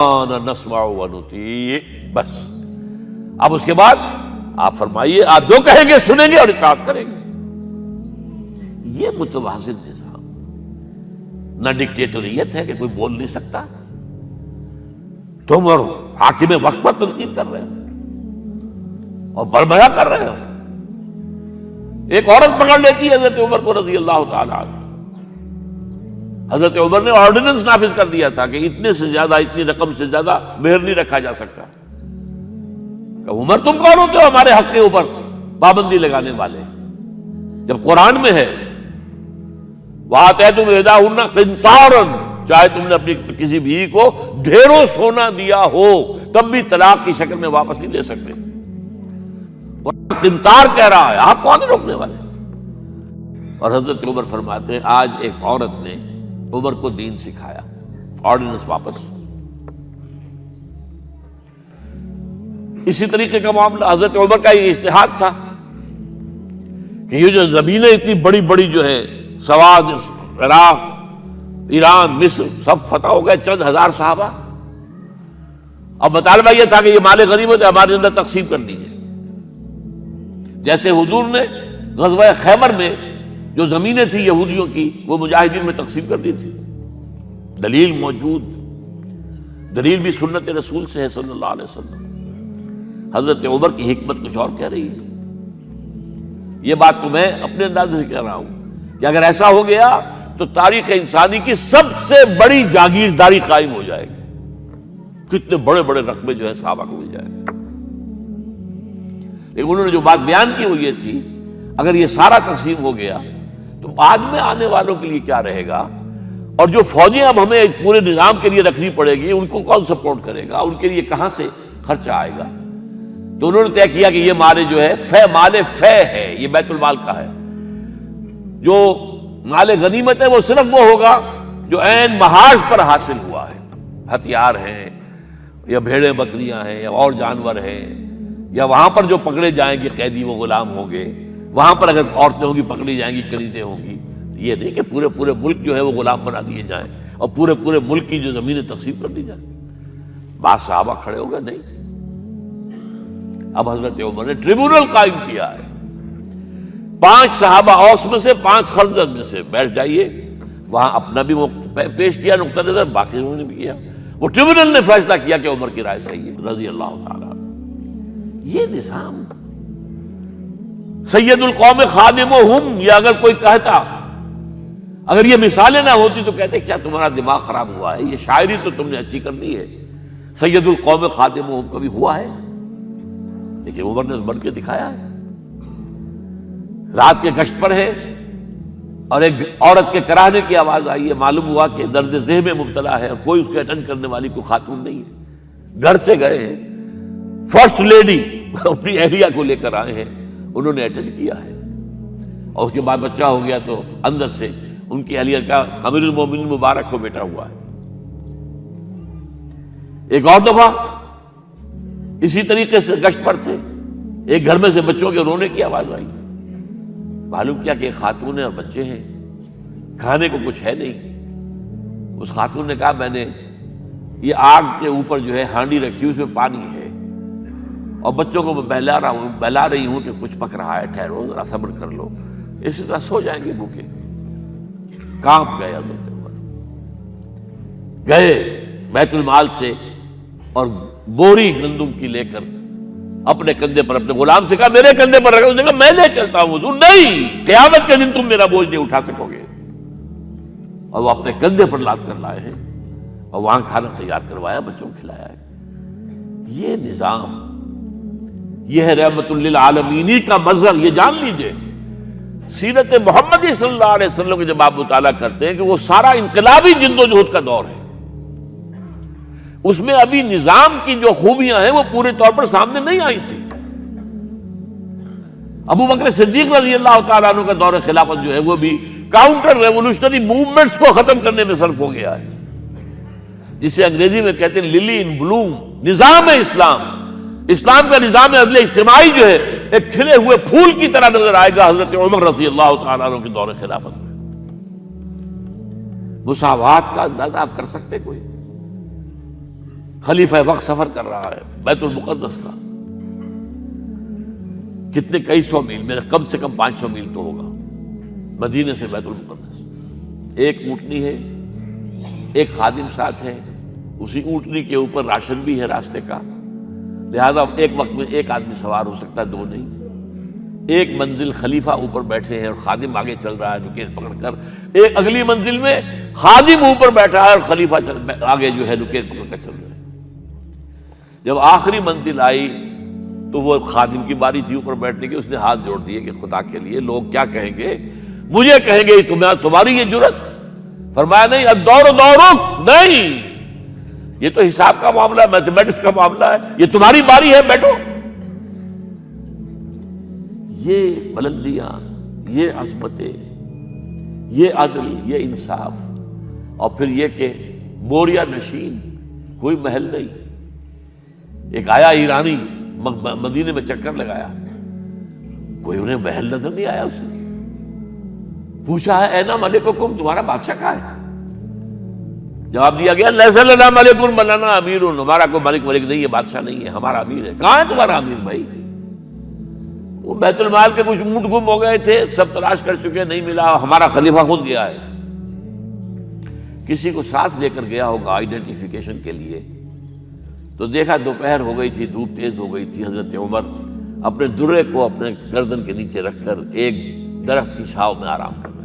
نسمع ونطیع، بس اب اس کے بعد آپ فرمائیے، آپ جو کہیں گے سنیں گے اور اطاعت کریں گے۔ یہ متوازن نظام، نہ ڈکٹیٹریت ہے کہ کوئی بول نہیں سکتا، تم اور حاکم وقت پر تنقید کر رہے ہو اور بربرا کر رہے ہو۔ ایک عورت پکڑ لیتی ہے حضرت عمر کو رضی اللہ تعالی عنہ، حضرت عمر نے آرڈیننس نافذ کر دیا تھا کہ اتنے سے زیادہ، اتنی رقم سے زیادہ مہر نہیں رکھا جا سکتا۔ کہ عمر تم کون ہوتے ہو ہمارے حق کے اوپر پابندی لگانے والے، جب قرآن میں ہے وَآتَيْتُمْ إِحْدَاهُنَّ قِنْطَارًا، چاہے تم نے اپنی کسی بیوی کو ڈھیروں سونا دیا ہو تب بھی طلاق کی شکل میں واپس نہیں دے سکتے۔ قرآن قنطار کہہ رہا ہے، آپ کون ہیں روکنے والے؟ اور حضرت عمر فرماتے ہیں آج ایک عورت نے عمر کو دین سکھایا، آرڈیننس واپس۔ اسی طریقے کا معاملہ حضرت عمر کا یہ اجتہاد تھا کہ یہ جو زمینیں اتنی بڑی بڑی جو ہے، سواد، عراق، ایران، مصر، سب فتح ہو گئے، چند ہزار صحابہ۔ اب مطالبہ یہ تھا کہ یہ مال غنیمت ہے، ہمارے اندر تقسیم کر دیجیے۔ جیسے حضور نے غزوہ خیبر میں جو زمینیں تھیں یہودیوں کی وہ مجاہدین میں تقسیم کر دی تھی، دلیل موجود، دلیل بھی سنت رسول سے ہے صلی اللہ علیہ وسلم۔ حضرت عمر کی حکمت کچھ اور کہہ رہی ہے۔ یہ بات تو میں اپنے انداز سے کہہ رہا ہوں کہ اگر ایسا ہو گیا تو تاریخ انسانی کی سب سے بڑی جاگیرداری قائم ہو جائے گی، کتنے بڑے بڑے رقبے جو ہے صحابہ کو مل جائے گا۔ لیکن انہوں نے جو بات بیان کی وہ یہ تھی اگر یہ سارا تقسیم ہو گیا تو بعد میں آنے والوں کے لیے کیا رہے گا، اور جو فوجیں اب ہمیں پورے نظام کے لیے رکھنی پڑے گی ان کو کون سپورٹ کرے گا، ان کے لیے کہاں سے خرچہ آئے گا۔ تو انہوں نے طے کیا کہ یہ مال جو ہے مال فے ہے، یہ بیت المال کا ہے۔ جو مال غنیمت ہے وہ صرف وہ ہوگا جو عین محاذ پر حاصل ہوا ہے، ہتھیار ہیں یا بھیڑیں بکریاں ہیں یا اور جانور ہیں، یا وہاں پر جو پکڑے جائیں گے قیدی وہ غلام ہوں گے، وہاں پر اگر عورتیں ہوں گی پکڑی جائیں گی، کنیزیں ہوں گی۔ یہ نہیں کہ پورے ملک جو ہے وہ غلام بنا دیے جائیں اور پورے ملک کی جو زمینیں تقسیم کر دی جائیں۔ بعض صحابہ کھڑے ہو گئے، نہیں۔ اب حضرت عمر نے ٹریبونل قائم کیا ہے، 5 صحابہ اوس میں سے، 5 خزرج میں سے، بیٹھ جائیے، وہاں اپنا بھی وہ پیش کیا نقطہ نظر، باقی انہوں نے بھی کیا۔ وہ ٹریبونل نے فیصلہ کیا کہ عمر کی رائے صحیح ہے رضی اللہ تعالیٰ۔ یہ نظام سید القوم خادمہم، یہ اگر کوئی کہتا، اگر یہ مثالیں نہ ہوتی تو کہتے کیا تمہارا دماغ خراب ہوا ہے، یہ شاعری تو تم نے اچھی کر دی ہے، سید القوم خادمہم کبھی ہوا ہے؟ لیکن عمر نے بن کے دکھایا ہے۔ رات کے گشت پر ہے اور ایک عورت کے کراہنے کی آواز آئی ہے، معلوم ہوا کہ درد ذہن میں مبتلا ہے اور کوئی اس کے اٹینڈ کرنے والی کوئی خاتون نہیں ہے۔ گھر سے گئے ہیں، فرسٹ لیڈی اپنی اہلیہ کو لے کر آئے ہیں، انہوں نے اٹینڈ کیا ہے، اور اس کے بعد بچہ ہو گیا تو اندر سے ان کی اہلیہ کا امیر المومنین مبارک ہو بیٹا ہوا ہے۔ ایک اور دفعہ اسی طریقے سے گشت پر تھے، ایک گھر میں سے بچوں کے رونے کی آواز آئی، معلوم کیا کہ ایک خاتون ہے اور بچے ہیں، کھانے کو کچھ ہے نہیں۔ اس خاتون نے کہا میں نے یہ آگ کے اوپر جو ہے ہانڈی رکھی، اس میں پانی ہے اور بچوں کو میں بہلا رہی ہوں کہ کچھ پک رہا ہے، ٹھہرو ذرا صبر کر لو، اسی طرح سو جائیں گے بھوکے۔ کانپ گئے حضرت عمر، گئے بیت المال سے اور بوری گندم کی لے کر اپنے کندھے پر، اپنے غلام سے کہا میرے کندھے پر رکھو، اس نے کہا میں لے چلتا ہوں حضور۔ نہیں، قیامت کے دن تم میرا بوجھ نہیں اٹھا سکو گے۔ اور وہ اپنے کندھے پر لاد کر لائے ہیں اور وہاں کھانا تیار کروایا، بچوں کو کھلایا ہے۔ یہ نظام، یہ ہے رحمت للعالمینی کا مظہر۔ یہ جان لیجئے سیرت محمدی صلی اللہ علیہ وسلم کے جب آپ مطالعہ کرتے ہیں کہ وہ سارا انقلابی جدوجہد کا دور ہے، اس میں ابھی نظام کی جو خوبیاں ہیں وہ پورے طور پر سامنے نہیں آئی تھی۔ ابو بکر صدیق رضی اللہ تعالیٰ عنہ کا دور خلافت جو ہے وہ بھی کاؤنٹر ریولوشنری موومنٹس کو ختم کرنے میں صرف ہو گیا ہے، جسے انگریزی میں کہتے ہیں للی ان بلوم، نظام اسلام۔ اسلام کا نظام عدل اجتماعی جو ہے ایک کھلے ہوئے پھول کی طرح نظر آئے گا حضرت عمر رضی اللہ تعالیٰ عنہ کے دور خلافت میں۔ مساوات کا اندازہ آپ کر سکتے کوئی؟ خلیفہ وقت سفر کر رہا ہے بیت المقدس کا، کتنے کئی سو میل، میرے کم سے کم 500 میل تو ہوگا مدینے سے بیت المقدس۔ ایک اونٹنی ہے، ایک خادم ساتھ ہے، اسی اونٹنی کے اوپر راشن بھی ہے راستے کا، لہذا ایک وقت میں ایک آدمی سوار ہو سکتا ہے، دو نہیں۔ ایک منزل خلیفہ اوپر بیٹھے ہیں اور خادم آگے چل رہا ہے نکیل پکڑ کر، ایک اگلی منزل میں خادم اوپر بیٹھا ہے اور خلیفہ آگے جو ہے نکیل پکڑ کر چل رہا ہے۔ جب آخری منزل آئی تو وہ خادم کی باری تھی اوپر بیٹھنے کی، اس نے ہاتھ جوڑ دیے کہ خدا کے لیے لوگ کیا کہیں گے، مجھے کہیں گے تمہاری یہ جرت۔ فرمایا نہیں، الدور دورک، نہیں، یہ تو حساب کا معاملہ ہے، میتھمیٹکس کا معاملہ ہے، یہ تمہاری باری ہے، بیٹھو۔ یہ بلندیاں، یہ عظمتیں، یہ عدل، یہ انصاف، اور پھر یہ کہ بوریا نشین، کوئی محل نہیں۔ ایک آیا ایرانی مدینے میں چکر لگایا، کوئی انہیں محل نظر نہیں آیا، اسے پوچھا ہے اینا ملککم، تمہارا بادشاہ کہاں ہے؟ جواب دیا گیا لیس لنا ملک بل لنا امیر، ہمارا کوئی ملک نہیں ہے، بادشاہ نہیں ہے، ہمارا امیر ہے۔ کہاں ہے تمہارا امیر بھائی؟ وہ بیت المال کے کچھ اونٹ گم ہو گئے تھے، سب تلاش کر چکے، نہیں ملا، ہمارا خلیفہ خود گیا ہے۔ کسی کو ساتھ لے کر گیا ہوگا آئیڈینٹیفیکیشن کے لیے، تو دیکھا دوپہر ہو گئی تھی، دھوپ تیز ہو گئی تھی، حضرت عمر اپنے درے کو اپنے گردن کے نیچے رکھ کر ایک درخت کی چھاؤں میں آرام کر رہے